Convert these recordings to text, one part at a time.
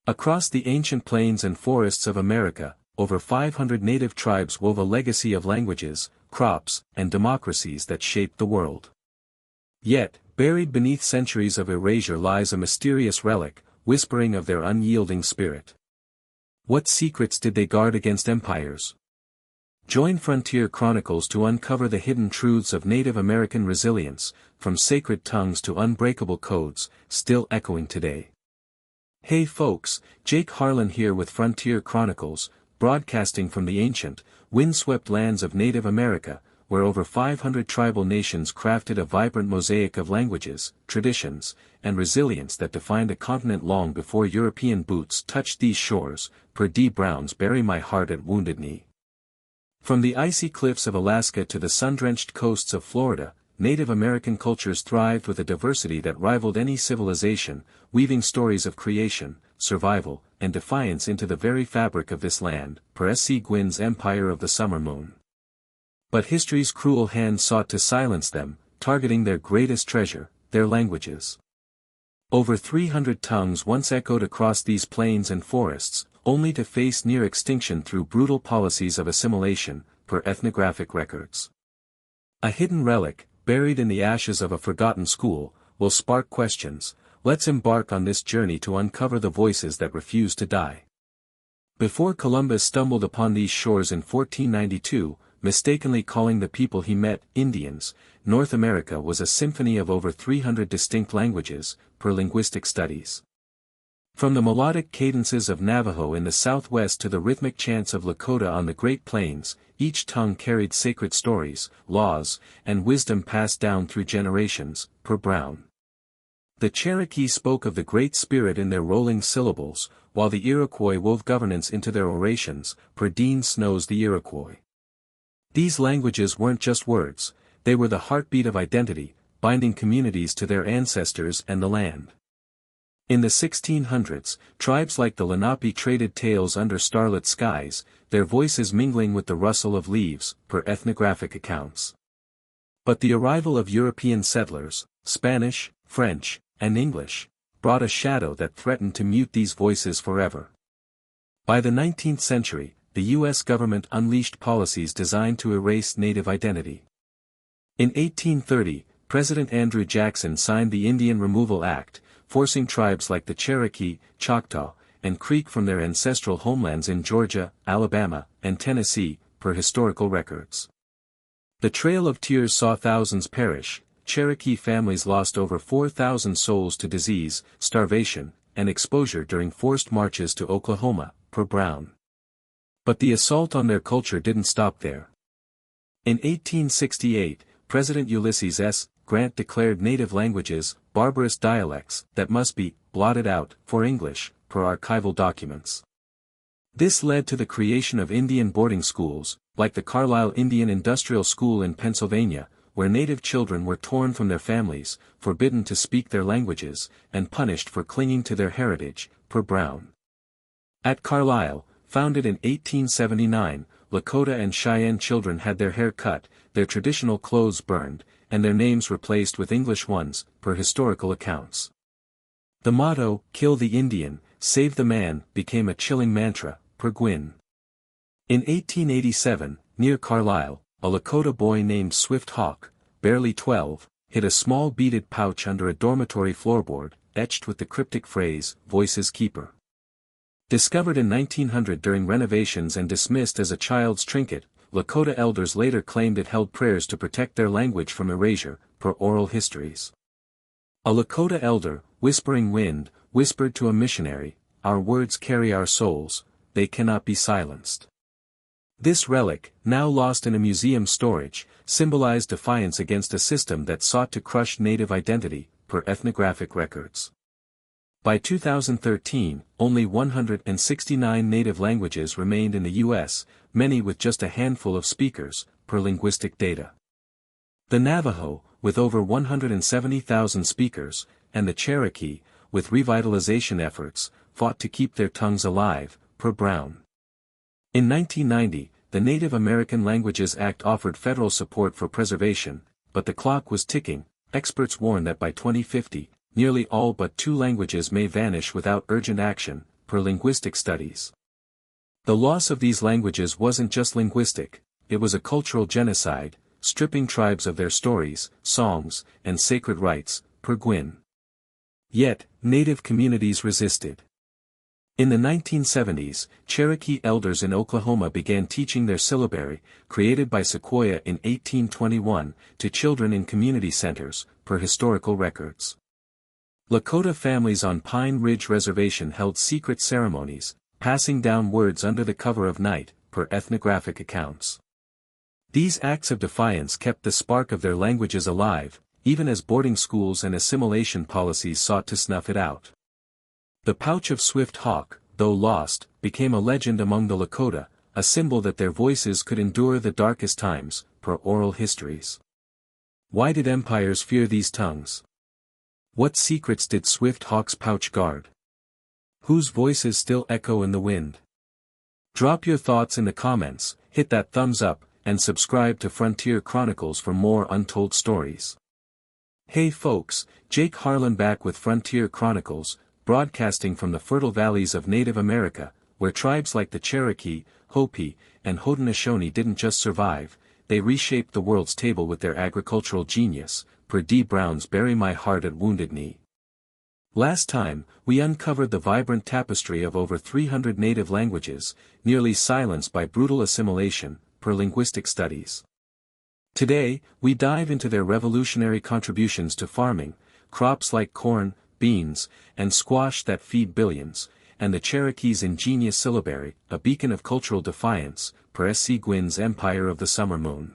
Across the ancient plains and forests of America, over 500 native tribes wove a legacy of languages, crops, and democracies that shaped the world. Yet, buried beneath centuries of erasure lies a mysterious relic, whispering of their unyielding spirit. What secrets did they guard against empires? Join Frontier Chronicles to uncover the hidden truths of Native American resilience, from sacred tongues to unbreakable codes, still echoing today. Hey folks, Jake Harlan here with Frontier Chronicles, broadcasting from the ancient, windswept lands of Native America, where over 500 tribal nations crafted a vibrant mosaic of languages, traditions, and resilience that defined a continent long before European boots touched these shores, per D. Brown's Bury My Heart at Wounded Knee. From the icy cliffs of Alaska to the sun-drenched coasts of Florida, Native American cultures thrived with a diversity that rivaled any civilization, weaving stories of creation, survival, and defiance into the very fabric of this land, per S.C. Gwynn's Empire of the Summer Moon. But history's cruel hand sought to silence them, targeting their greatest treasure, their languages. Over 300 tongues once echoed across these plains and forests, only to face near extinction through brutal policies of assimilation, per ethnographic records. A hidden relic, buried in the ashes of a forgotten school, will spark questions. Let's embark on this journey to uncover the voices that refuse to die. Before Columbus stumbled upon these shores in 1492, mistakenly calling the people he met Indians, North America was a symphony of over 300 distinct languages, per linguistic studies. From the melodic cadences of Navajo in the southwest to the rhythmic chants of Lakota on the Great Plains, each tongue carried sacred stories, laws, and wisdom passed down through generations, per Brown. The Cherokee spoke of the Great Spirit in their rolling syllables, while the Iroquois wove governance into their orations, per Dean Snow's The Iroquois. These languages weren't just words, they were the heartbeat of identity, binding communities to their ancestors and the land. In the 1600s, tribes like the Lenape traded tales under starlit skies, their voices mingling with the rustle of leaves, per ethnographic accounts. But the arrival of European settlers, Spanish, French, and English, brought a shadow that threatened to mute these voices forever. By the 19th century, the U.S. government unleashed policies designed to erase Native identity. In 1830, President Andrew Jackson signed the Indian Removal Act, forcing tribes like the Cherokee, Choctaw, and Creek from their ancestral homelands in Georgia, Alabama, and Tennessee, per historical records. The Trail of Tears saw thousands perish. Cherokee families lost over 4,000 souls to disease, starvation, and exposure during forced marches to Oklahoma, per Brown. But the assault on their culture didn't stop there. In 1868, President Ulysses S. Grant declared native languages, barbarous dialects, that must be blotted out, for English, per archival documents. This led to the creation of Indian boarding schools, like the Carlisle Indian Industrial School in Pennsylvania, where native children were torn from their families, forbidden to speak their languages, and punished for clinging to their heritage, per Brown. At Carlisle, founded in 1879, Lakota and Cheyenne children had their hair cut, their traditional clothes burned, and their names replaced with English ones, per historical accounts. The motto, "Kill the Indian, save the man," became a chilling mantra, per Gwynn. In 1887, near Carlisle, a Lakota boy named Swift Hawk, barely 12, hid a small beaded pouch under a dormitory floorboard, etched with the cryptic phrase, "Voices Keeper." Discovered in 1900 during renovations and dismissed as a child's trinket, Lakota elders later claimed it held prayers to protect their language from erasure, per oral histories. A Lakota elder, Whispering Wind, whispered to a missionary, "Our words carry our souls, they cannot be silenced." This relic, now lost in a museum storage, symbolized defiance against a system that sought to crush Native identity, per ethnographic records. By 2013, only 169 native languages remained in the U.S., many with just a handful of speakers, per linguistic data. The Navajo, with over 170,000 speakers, and the Cherokee, with revitalization efforts, fought to keep their tongues alive, per Brown. In 1990, the Native American Languages Act offered federal support for preservation, but the clock was ticking. Experts warn that by 2050, nearly all but 2 languages may vanish without urgent action, per linguistic studies. The loss of these languages wasn't just linguistic, it was a cultural genocide, stripping tribes of their stories, songs, and sacred rites, per Gwynn. Yet, native communities resisted. In the 1970s, Cherokee elders in Oklahoma began teaching their syllabary, created by Sequoyah in 1821, to children in community centers, per historical records. Lakota families on Pine Ridge Reservation held secret ceremonies, passing down words under the cover of night, per ethnographic accounts. These acts of defiance kept the spark of their languages alive, even as boarding schools and assimilation policies sought to snuff it out. The pouch of Swift Hawk, though lost, became a legend among the Lakota, a symbol that their voices could endure the darkest times, per oral histories. Why did empires fear these tongues? What secrets did Swift Hawk's pouch guard? Whose voices still echo in the wind? Drop your thoughts in the comments, hit that thumbs up, and subscribe to Frontier Chronicles for more untold stories. Hey folks, Jake Harlan back with Frontier Chronicles, broadcasting from the fertile valleys of Native America, where tribes like the Cherokee, Hopi, and Haudenosaunee didn't just survive, they reshaped the world's table with their agricultural genius, per D. Brown's Bury My Heart at Wounded Knee. Last time, we uncovered the vibrant tapestry of over 300 native languages, nearly silenced by brutal assimilation, per linguistic studies. Today, we dive into their revolutionary contributions to farming, crops like corn, beans, and squash that feed billions, and the Cherokee's ingenious syllabary, a beacon of cultural defiance, per S.C. Gwynn's Empire of the Summer Moon.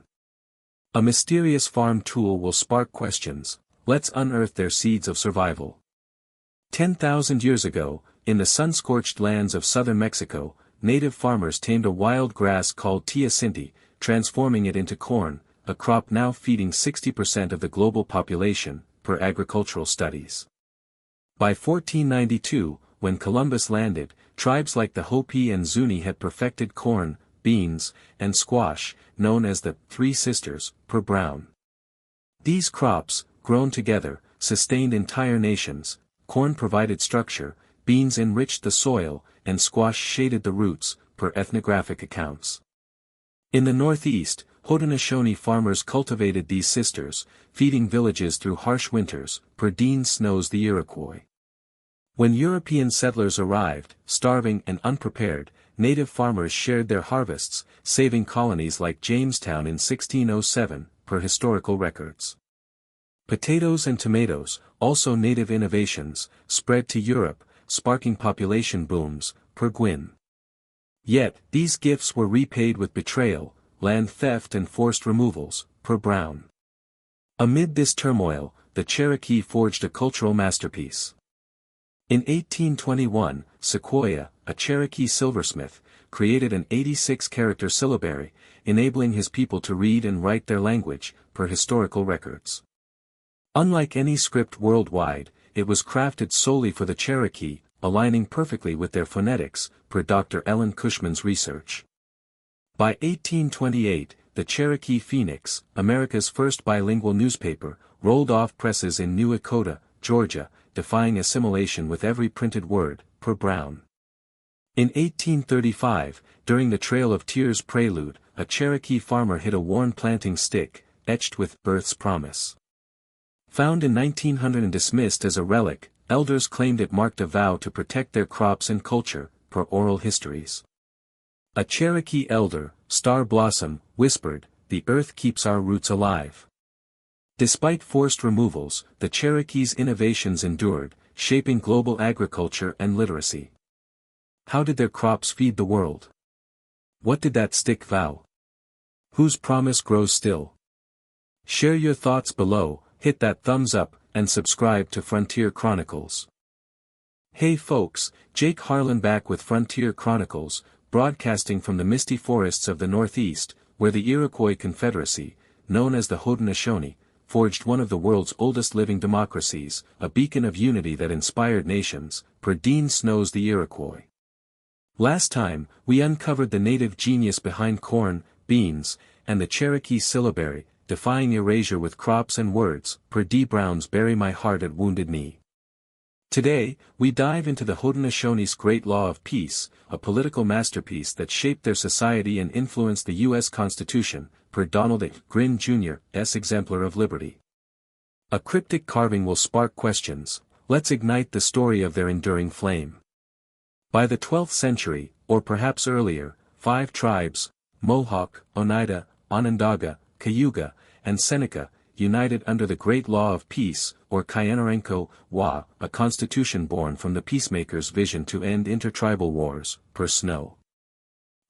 A mysterious farm tool will spark questions, let's unearth their seeds of survival. 10,000 years ago, in the sun-scorched lands of southern Mexico, native farmers tamed a wild grass called teosinte, transforming it into corn, a crop now feeding 60% of the global population, per agricultural studies. By 1492, when Columbus landed, tribes like the Hopi and Zuni had perfected corn, beans, and squash, known as the Three Sisters, per Brown. These crops, grown together, sustained entire nations. Corn provided structure, beans enriched the soil, and squash shaded the roots, per ethnographic accounts. In the Northeast, Haudenosaunee farmers cultivated these sisters, feeding villages through harsh winters, per Dean Snow's The Iroquois. When European settlers arrived, starving and unprepared, native farmers shared their harvests, saving colonies like Jamestown in 1607, per historical records. Potatoes and tomatoes, also native innovations, spread to Europe, sparking population booms, per Gwynn. Yet, these gifts were repaid with betrayal, land theft and forced removals, per Brown. Amid this turmoil, the Cherokee forged a cultural masterpiece. In 1821, Sequoyah, a Cherokee silversmith, created an 86-character syllabary, enabling his people to read and write their language, per historical records. Unlike any script worldwide, it was crafted solely for the Cherokee, aligning perfectly with their phonetics, per Dr. Ellen Cushman's research. By 1828, the Cherokee Phoenix, America's first bilingual newspaper, rolled off presses in New Lakota, Georgia, defying assimilation with every printed word, per Brown. In 1835, during the Trail of Tears prelude, a Cherokee farmer hit a worn planting stick, etched with Birth's Promise. Found in 1900 and dismissed as a relic, elders claimed it marked a vow to protect their crops and culture, per oral histories. A Cherokee elder, Star Blossom, whispered, "The earth keeps our roots alive." Despite forced removals, the Cherokee's innovations endured, shaping global agriculture and literacy. How did their crops feed the world? What did that stick vow? Whose promise grows still? Share your thoughts below, hit that thumbs up, and subscribe to Frontier Chronicles. Hey folks, Jake Harlan back with Frontier Chronicles, broadcasting from the misty forests of the Northeast, where the Iroquois Confederacy, known as the Haudenosaunee, forged one of the world's oldest living democracies, a beacon of unity that inspired nations, per Dean Snow's The Iroquois. Last time, we uncovered the native genius behind corn, beans, and the Cherokee syllabary, defying erasure with crops and words, per D. Brown's Bury My Heart at Wounded Knee. Today, we dive into the Haudenosaunee's Great Law of Peace, a political masterpiece that shaped their society and influenced the U.S. Constitution, per Donald A. Gwynn Jr.'s Exemplar of Liberty. A cryptic carving will spark questions. Let's ignite the story of their enduring flame. By the 12th century, or perhaps earlier, 5 tribes, Mohawk, Oneida, Onondaga, Cayuga, and Seneca, united under the Great Law of Peace, or Kayenarenko-wa, a constitution born from the peacemaker's vision to end intertribal wars, per Snow.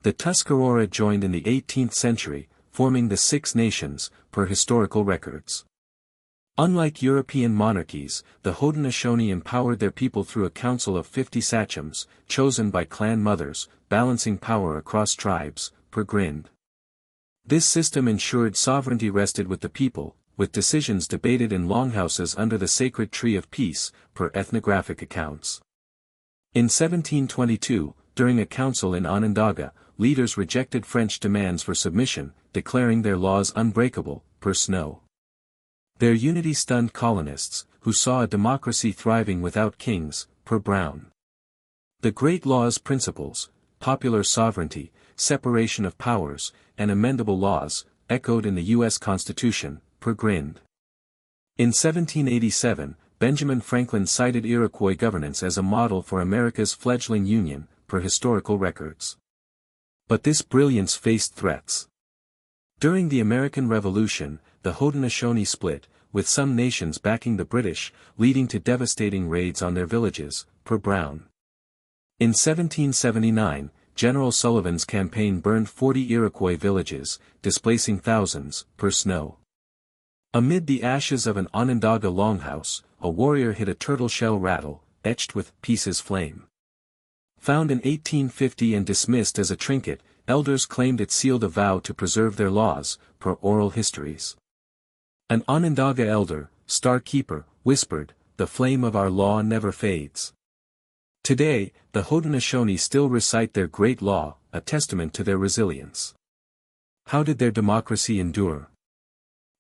The Tuscarora joined in the 18th century, forming the Six Nations, per historical records. Unlike European monarchies, the Haudenosaunee empowered their people through a council of 50 sachems, chosen by clan mothers, balancing power across tribes, per Grind. This system ensured sovereignty rested with the people, with decisions debated in longhouses under the sacred tree of peace, per ethnographic accounts. In 1722, during a council in Onondaga, leaders rejected French demands for submission, declaring their laws unbreakable, per Snow. Their unity stunned colonists, who saw a democracy thriving without kings, per Brown. The Great Law's principles, popular sovereignty, separation of powers, and amendable laws, echoed in the U.S. Constitution, per Grind. In 1787, Benjamin Franklin cited Iroquois governance as a model for America's fledgling union, per historical records. But this brilliance faced threats. During the American Revolution, the Haudenosaunee split, with some nations backing the British, leading to devastating raids on their villages, per Brown. In 1779, General Sullivan's campaign burned 40 Iroquois villages, displacing thousands, per Snow. Amid the ashes of an Onondaga longhouse, a warrior hit a turtle shell rattle, etched with "Peace's Flame." Found in 1850 and dismissed as a trinket, elders claimed it sealed a vow to preserve their laws, per oral histories. An Onondaga elder, Star Keeper, whispered, "The flame of our law never fades." Today, the Haudenosaunee still recite their great law, a testament to their resilience. How did their democracy endure?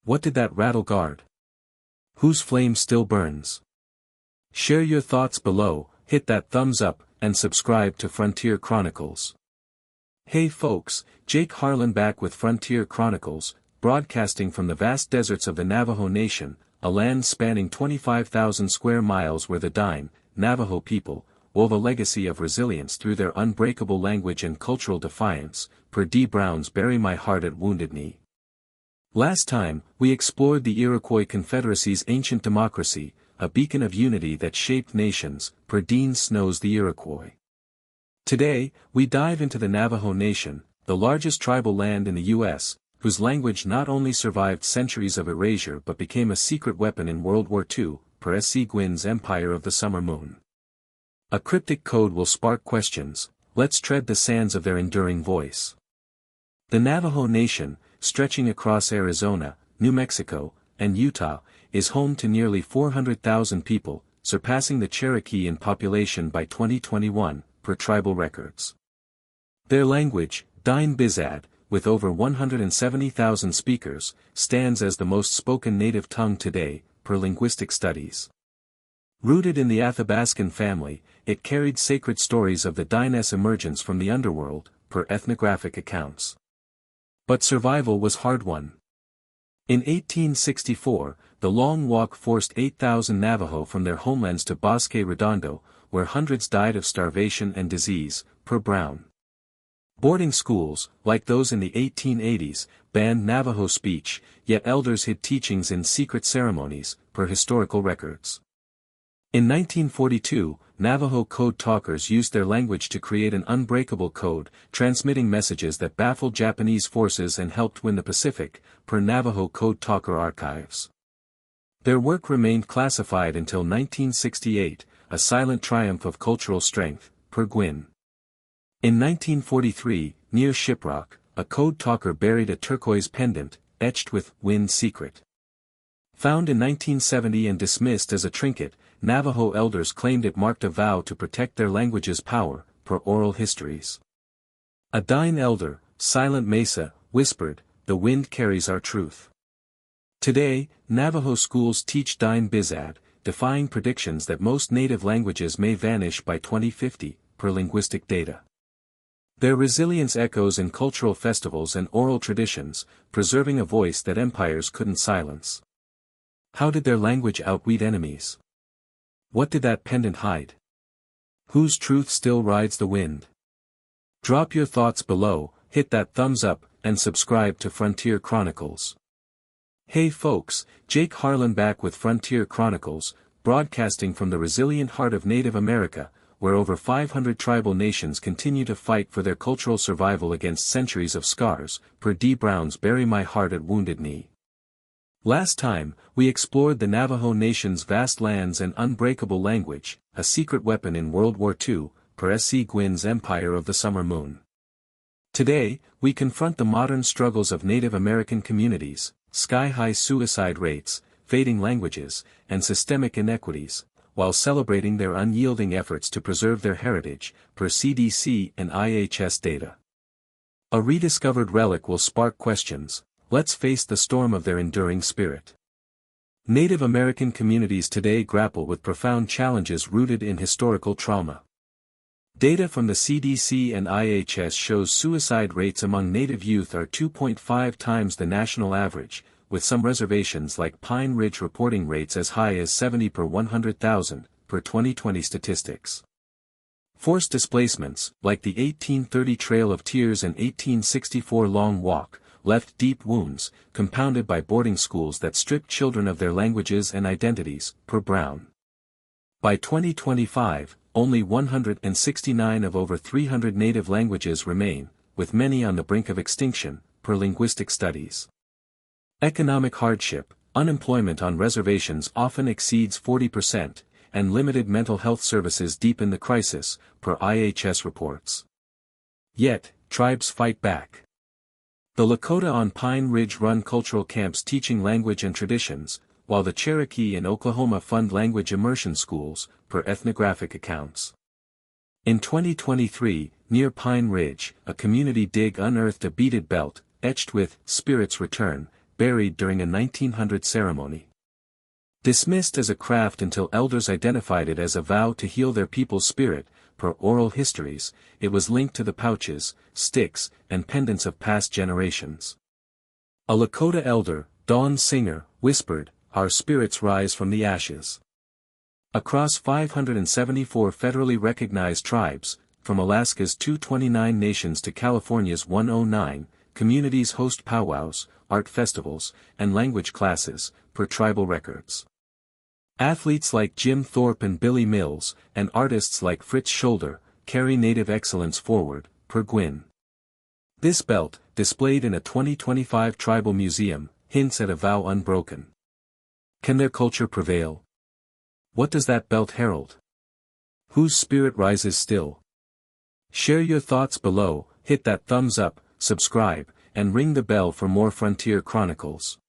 What did that rattle guard? Whose flame still burns? Share your thoughts below, hit that thumbs up, and subscribe to Frontier Chronicles. Hey folks, Jake Harlan back with Frontier Chronicles, broadcasting from the vast deserts of the Navajo Nation, a land spanning 25,000 square miles where the Dine, Navajo people, wove a legacy of resilience through their unbreakable language and cultural defiance, per D. Brown's Bury My Heart at Wounded Knee. Last time, we explored the Iroquois Confederacy's ancient democracy, a beacon of unity that shaped nations, per Dean Snow's The Iroquois. Today, we dive into the Navajo Nation, the largest tribal land in the U.S., whose language not only survived centuries of erasure but became a secret weapon in World War II, per S.C. Gwynn's Empire of the Summer Moon. A cryptic code will spark questions. Let's tread the sands of their enduring voice. The Navajo Nation, stretching across Arizona, New Mexico, and Utah, is home to nearly 400,000 people, surpassing the Cherokee in population by 2021, per tribal records. Their language, Dine Bizad, with over 170,000 speakers, stands as the most spoken native tongue today, per linguistic studies. Rooted in the Athabascan family, it carried sacred stories of the Dine's emergence from the underworld, per ethnographic accounts. But survival was hard-won. In 1864, the Long Walk forced 8,000 Navajo from their homelands to Bosque Redondo, where hundreds died of starvation and disease, per Brown. Boarding schools, like those in the 1880s, banned Navajo speech, yet elders hid teachings in secret ceremonies, per historical records. In 1942, Navajo code talkers used their language to create an unbreakable code, transmitting messages that baffled Japanese forces and helped win the Pacific, per Navajo Code Talker archives. Their work remained classified until 1968, a silent triumph of cultural strength, per Gwynn. In 1943, near Shiprock, a code talker buried a turquoise pendant, etched with "Wind Secret." Found in 1970 and dismissed as a trinket, Navajo elders claimed it marked a vow to protect their language's power, per oral histories. A Dine elder, Silent Mesa, whispered, "The wind carries our truth." Today, Navajo schools teach Dine Bizad, defying predictions that most native languages may vanish by 2050, per linguistic data. Their resilience echoes in cultural festivals and oral traditions, preserving a voice that empires couldn't silence. How did their language outwit enemies? What did that pendant hide? Whose truth still rides the wind? Drop your thoughts below, hit that thumbs up, and subscribe to Frontier Chronicles. Hey folks, Jake Harlan back with Frontier Chronicles, broadcasting from the resilient heart of Native America, where over 500 tribal nations continue to fight for their cultural survival against centuries of scars, per D. Brown's Bury My Heart at Wounded Knee. Last time, we explored the Navajo Nation's vast lands and unbreakable language, a secret weapon in World War II, per S.C. Gwynn's Empire of the Summer Moon. Today, we confront the modern struggles of Native American communities, sky-high suicide rates, fading languages, and systemic inequities, while celebrating their unyielding efforts to preserve their heritage, per CDC and IHS data. A rediscovered relic will spark questions. Let's face the storm of their enduring spirit. Native American communities today grapple with profound challenges rooted in historical trauma. Data from the CDC and IHS shows suicide rates among Native youth are 2.5 times the national average, with some reservations like Pine Ridge reporting rates as high as 70 per 100,000, per 2020 statistics. Forced displacements, like the 1830 Trail of Tears and 1864 Long Walk, left deep wounds, compounded by boarding schools that stripped children of their languages and identities, per Brown. By 2025, only 169 of over 300 native languages remain, with many on the brink of extinction, per linguistic studies. Economic hardship, unemployment on reservations often exceeds 40%, and limited mental health services deepen the crisis, per IHS reports. Yet, tribes fight back. The Lakota on Pine Ridge run cultural camps teaching language and traditions, while the Cherokee in Oklahoma fund language immersion schools, per ethnographic accounts. In 2023, near Pine Ridge, a community dig unearthed a beaded belt, etched with "Spirits Return," buried during a 1900 ceremony. Dismissed as a craft until elders identified it as a vow to heal their people's spirit, per oral histories, it was linked to the pouches, sticks, and pendants of past generations. A Lakota elder, Dawn Singer, whispered, "Our spirits rise from the ashes." Across 574 federally recognized tribes, from Alaska's 229 nations to California's 109, communities host powwows, art festivals, and language classes, per tribal records. Athletes like Jim Thorpe and Billy Mills, and artists like Fritz Scholder, carry Native excellence forward, per Gwynn. This belt, displayed in a 2025 tribal museum, hints at a vow unbroken. Can their culture prevail? What does that belt herald? Whose spirit rises still? Share your thoughts below, hit that thumbs up, subscribe, and ring the bell for more Frontier Chronicles.